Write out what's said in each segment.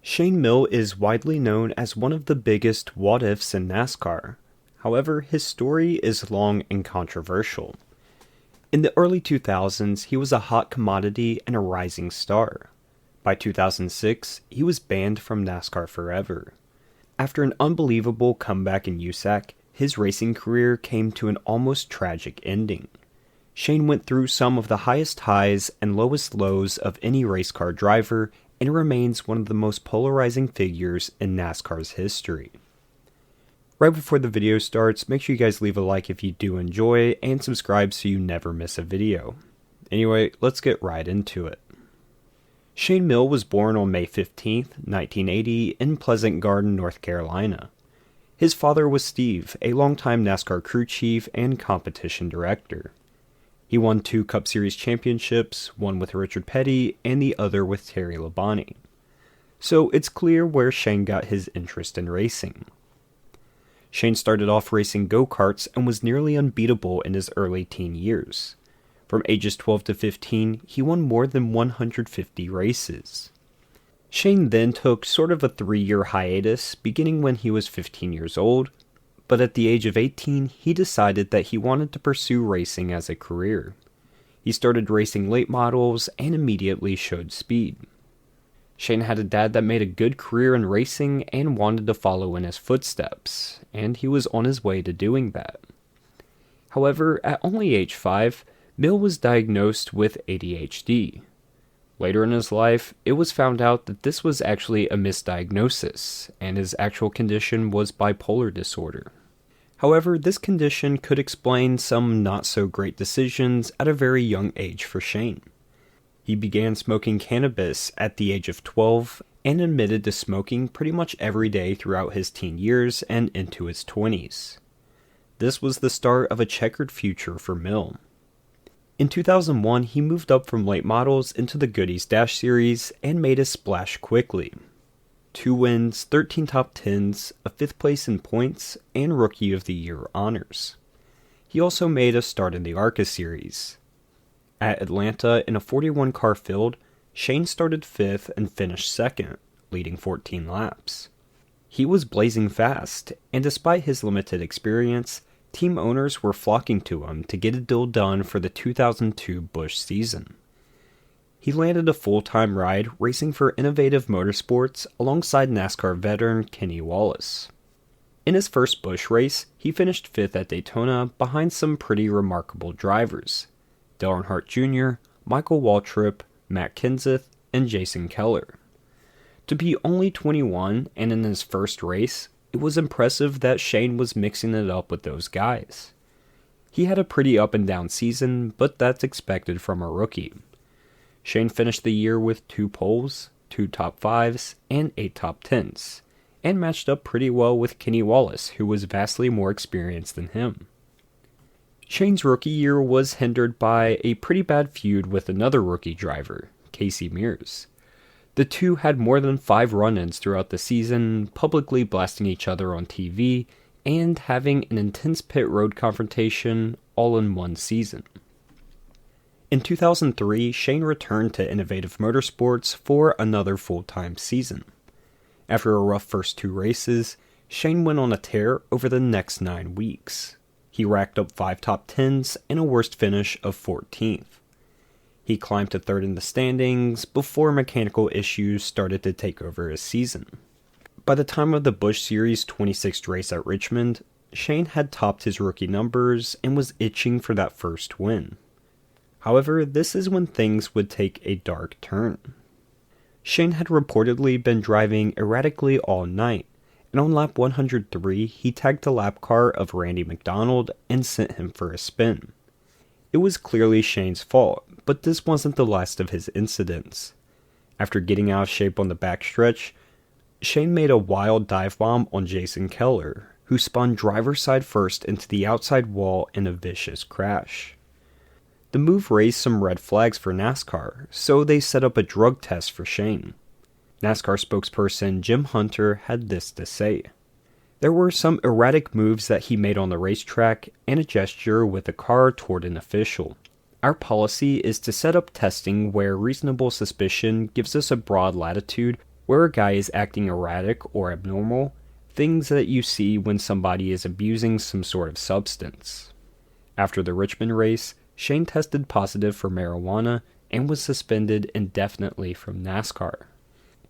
Shane Hmiel is widely known as one of the biggest what-ifs in NASCAR. However, his story is long and controversial. In the early 2000s, he was a hot commodity and a rising star. By 2006, he was banned from NASCAR forever. After an unbelievable comeback in USAC, his racing career came to an almost tragic ending. Shane went through some of the highest highs and lowest lows of any race car driver and remains one of the most polarizing figures in NASCAR's history. Right before the video starts, make sure you guys leave a like if you do enjoy and subscribe so you never miss a video. Anyway, let's get right into it. Shane Hmiel was born on May 15, 1980 in Pleasant Garden, North Carolina. His father was Steve, a longtime NASCAR crew chief and competition director. He won 2 Cup Series championships, one with Richard Petty and the other with Terry Labonte. So it's clear where Shane got his interest in racing. Shane started off racing go-karts and was nearly unbeatable in his early teen years. From ages 12 to 15, he won more than 150 races. Shane then took sort of a 3-year hiatus, beginning when he was 15 years old, but at the age of 18, he decided that he wanted to pursue racing as a career. He started racing late models and immediately showed speed. Shane had a dad that made a good career in racing and wanted to follow in his footsteps, and he was on his way to doing that. However, at only age 5, Hmiel was diagnosed with ADHD. Later in his life, it was found out that this was actually a misdiagnosis, and his actual condition was bipolar disorder. However, this condition could explain some not-so-great decisions at a very young age for Shane. He began smoking cannabis at the age of 12 and admitted to smoking pretty much every day throughout his teen years and into his 20s. This was the start of a checkered future for Hmiel. In 2001, he moved up from late models into the Goodies Dash Series and made a splash quickly. 2 wins, 13 top 10s, a 5th place in points, and Rookie of the Year honors. He also made a start in the ARCA Series. At Atlanta, in a 41-car field, Shane started 5th and finished 2nd, leading 14 laps. He was blazing fast, and despite his limited experience, team owners were flocking to him to get a deal done for the 2002 Busch season. He landed a full-time ride racing for Innovative Motorsports alongside NASCAR veteran Kenny Wallace. In his first Busch race, he finished 5th at Daytona behind some pretty remarkable drivers: Dale Earnhardt Jr., Michael Waltrip, Matt Kenseth, and Jason Keller. To be only 21 and in his first race, it was impressive that Shane was mixing it up with those guys. He had a pretty up and down season, but that's expected from a rookie. Shane finished the year with 2 poles, 2 top 5s, and 8 top 10s, and matched up pretty well with Kenny Wallace, who was vastly more experienced than him. Shane's rookie year was hindered by a pretty bad feud with another rookie driver, Casey Mears. The two had more than 5 run-ins throughout the season, publicly blasting each other on TV, and having an intense pit road confrontation all in one season. In 2003, Shane returned to Innovative Motorsports for another full-time season. After a rough first 2 races, Shane went on a tear over the next 9 weeks. He racked up 5 top 10s and a worst finish of 14th. He climbed to 3rd in the standings before mechanical issues started to take over his season. By the time of the Busch Series 26th race at Richmond, Shane had topped his rookie numbers and was itching for that first win. However, this is when things would take a dark turn. Shane had reportedly been driving erratically all night, and on lap 103 he tagged the lap car of Randy McDonald and sent him for a spin. It was clearly Shane's fault, but this wasn't the last of his incidents. After getting out of shape on the backstretch, Shane made a wild dive bomb on Jason Keller, who spun driver's side first into the outside wall in a vicious crash. The move raised some red flags for NASCAR, so they set up a drug test for Shane. NASCAR spokesperson Jim Hunter had this to say: "There were some erratic moves that he made on the racetrack and a gesture with a car toward an official. Our policy is to set up testing where reasonable suspicion gives us a broad latitude where a guy is acting erratic or abnormal, things that you see when somebody is abusing some sort of substance. After the Richmond race, Shane tested positive for marijuana and was suspended indefinitely from NASCAR.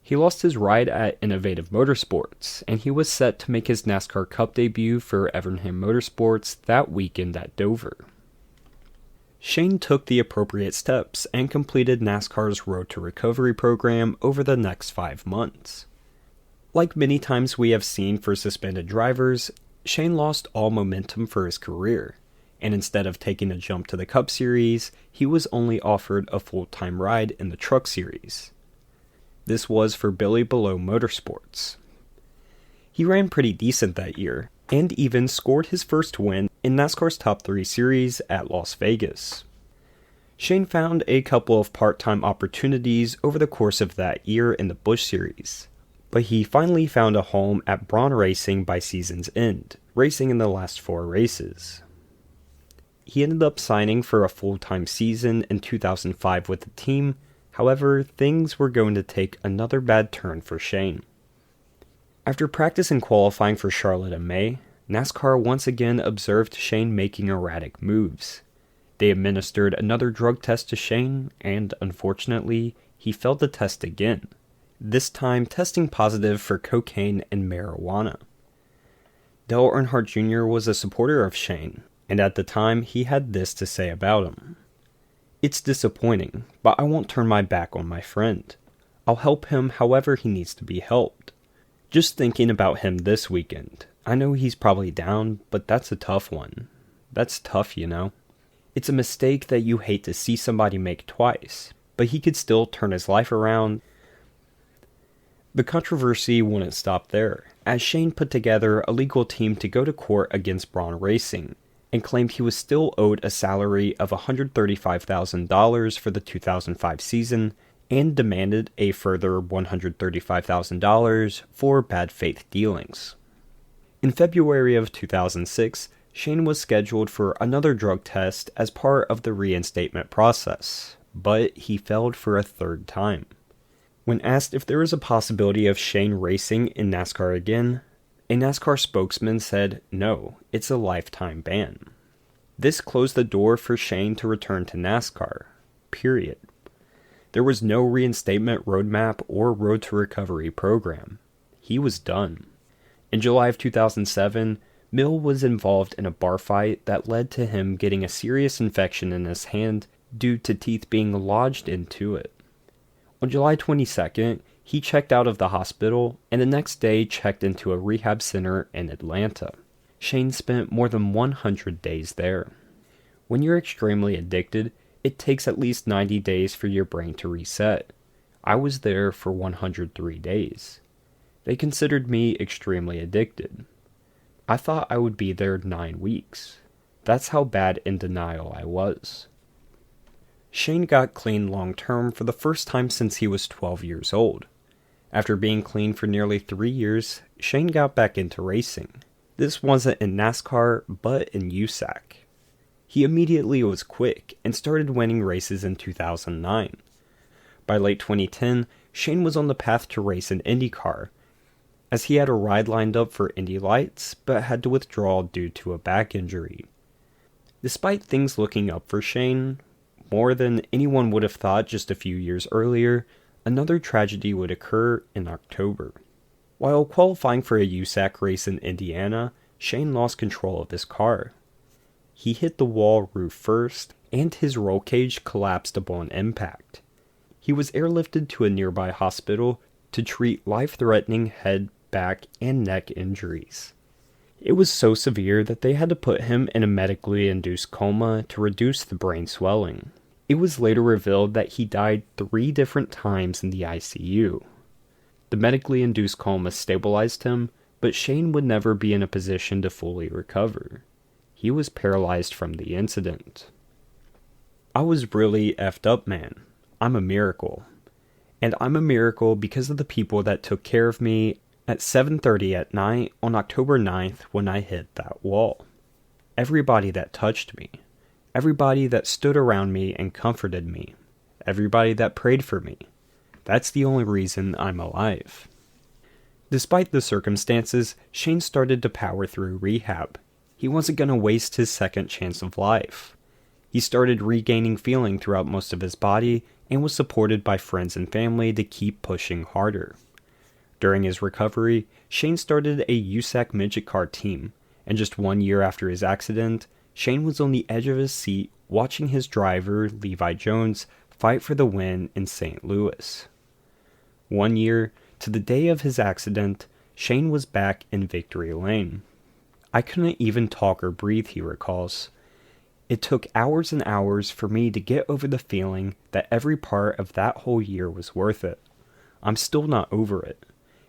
He lost his ride at Innovative Motorsports, and he was set to make his NASCAR Cup debut for Evernham Motorsports that weekend at Dover. Shane took the appropriate steps and completed NASCAR's Road to Recovery program over the next 5 months. Like many times we have seen for suspended drivers, Shane lost all momentum for his career, and instead of taking a jump to the Cup Series, he was only offered a full-time ride in the Truck Series. This was for Billy Below Motorsports. He ran pretty decent that year, and even scored his first win in NASCAR's Top 3 Series at Las Vegas. Shane found a couple of part-time opportunities over the course of that year in the Busch Series, but he finally found a home at Braun Racing by season's end, racing in the last 4 races. He ended up signing for a full-time season in 2005 with the team. However, things were going to take another bad turn for Shane. After practice and qualifying for Charlotte in May, NASCAR once again observed Shane making erratic moves. They administered another drug test to Shane, and unfortunately, he failed the test again, this time testing positive for cocaine and marijuana. Dale Earnhardt Jr. was a supporter of Shane, and at the time he had this to say about him. "It's disappointing, but I won't turn my back on my friend. I'll help him however he needs to be helped. Just thinking about him this weekend, I know he's probably down, but that's a tough one. That's tough, you know. It's a mistake that you hate to see somebody make twice, but he could still turn his life around." The controversy wouldn't stop there, as Shane put together a legal team to go to court against Braun Racing, and claimed he was still owed a salary of $135,000 for the 2005 season, and demanded a further $135,000 for bad faith dealings. In February of 2006, Shane was scheduled for another drug test as part of the reinstatement process, but he failed for a 3rd time. When asked if there was a possibility of Shane racing in NASCAR again, a NASCAR spokesman said, "No, it's a lifetime ban." This closed the door for Shane to return to NASCAR, period. There was no reinstatement roadmap or road to recovery program. He was done. In July of 2007, Hmiel was involved in a bar fight that led to him getting a serious infection in his hand due to teeth being lodged into it. On July 22nd, he checked out of the hospital and the next day checked into a rehab center in Atlanta. Shane spent more than 100 days there. When you're extremely addicted, it takes at least 90 days for your brain to reset. I was there for 103 days. They considered me extremely addicted. I thought I would be there 9 weeks. That's how bad in denial I was. Shane got clean long-term for the first time since he was 12 years old. After being clean for nearly 3 years, Shane got back into racing. This wasn't in NASCAR, but in USAC. He immediately was quick and started winning races in 2009. By late 2010, Shane was on the path to race in IndyCar, as he had a ride lined up for Indy Lights, but had to withdraw due to a back injury. Despite things looking up for Shane, more than anyone would have thought just a few years earlier, another tragedy would occur in October. While qualifying for a USAC race in Indiana, Shane lost control of his car. He hit the wall roof first, and his roll cage collapsed upon impact. He was airlifted to a nearby hospital to treat life-threatening head, back, and neck injuries. It was so severe that they had to put him in a medically induced coma to reduce the brain swelling. It was later revealed that he died 3 different times in the ICU. The medically induced coma stabilized him, but Shane would never be in a position to fully recover. He was paralyzed from the incident. "I was really effed up, man. I'm a miracle. And I'm a miracle because of the people that took care of me at 7:30 at night on October 9th when I hit that wall. Everybody that touched me. Everybody that stood around me and comforted me. Everybody that prayed for me. That's the only reason I'm alive. Despite the circumstances, Shane started to power through rehab. He wasn't going to waste his second chance of life. He started regaining feeling throughout most of his body and was supported by friends and family to keep pushing harder. During his recovery, Shane started a USAC midget car team, and just 1 year after his accident, Shane was on the edge of his seat watching his driver, Levi Jones, fight for the win in St. Louis. 1 year to the day of his accident, Shane was back in victory lane. I couldn't even talk or breathe, he recalls. It took hours and hours for me to get over the feeling that every part of that whole year was worth it. I'm still not over it.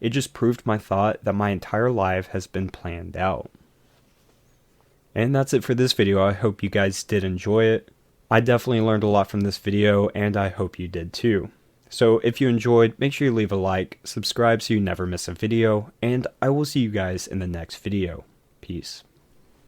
It just proved my thought that my entire life has been planned out. And that's it for this video. I hope you guys did enjoy it. I definitely learned a lot from this video, and I hope you did too. So if you enjoyed, make sure you leave a like, subscribe so you never miss a video, and I will see you guys in the next video. Peace.